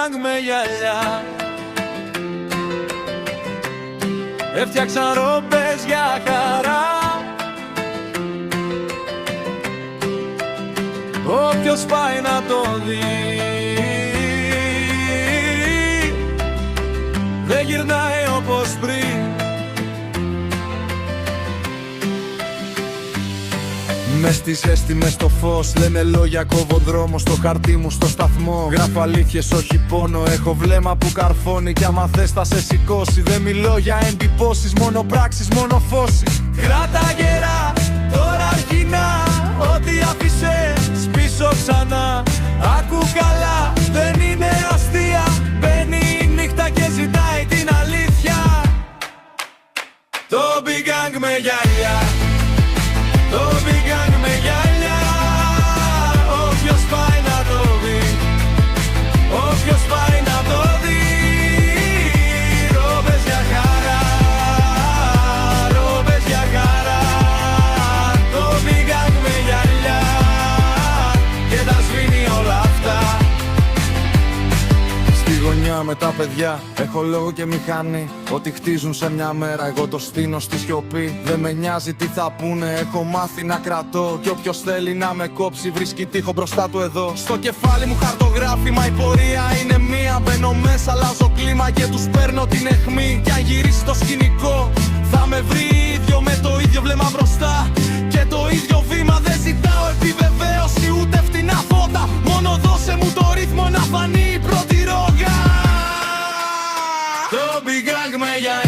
γκάγκ με γυαλιά. Έφτιαξαν ρόμπες για χαρά. Όποιος πάει να το δει δεν γυρνάει όπως πριν. Μες στη ζέστη, μες στο φως, λένε λόγια, κόβω δρόμο στο χαρτί μου στο σταθμό. Γράφω αλήθειες, όχι πόνο, έχω βλέμμα που καρφώνει κι άμα θες θα σε σηκώσει. Δεν μιλώ για εντυπώσεις, μόνο πράξεις, μόνο φώσεις. Κράτα γερά, τώρα αρχινά, ό,τι άφησες πίσω ξανά. Άκου καλά, δεν είναι αστεία, μπαίνει η νύχτα και ζητάει την αλήθεια. Το Big Gang με γυαλιά, το Big Gang με γυαλιά. Όποιος πάει να το δει, όποιος πάει να το δει. Ρόμπες για χαρά, ρόμπες για χαρά. Το Big Gang με γυαλιά και τα σβήνει όλα αυτά. Στη γωνιά με τα παιδιά έχω λόγο και μηχανή. Ό,τι χτίζουν σε μια μέρα εγώ το στείνω στη σιωπή. Δεν με νοιάζει τι θα πούνε, έχω μάθει να κρατώ. Κι όποιος θέλει να με κόψει βρίσκει τείχο μπροστά του εδώ. Στο κεφάλι μου χαρτογράφει, μα η πορεία είναι μία. Μπαίνω μέσα, αλλάζω κλίμα και τους παίρνω την αιχμή. Κι αν γυρίσει το σκηνικό θα με βρει ίδιο, με το ίδιο βλέμμα μπροστά και το ίδιο βήμα. Δεν ζητάω επιβεβαίωση ούτε φτηνά φώτα, μόνο δώσε μου το ρυθμό να φανεί η πρώτη ρόγα. Το Big Gang με γυαλιά.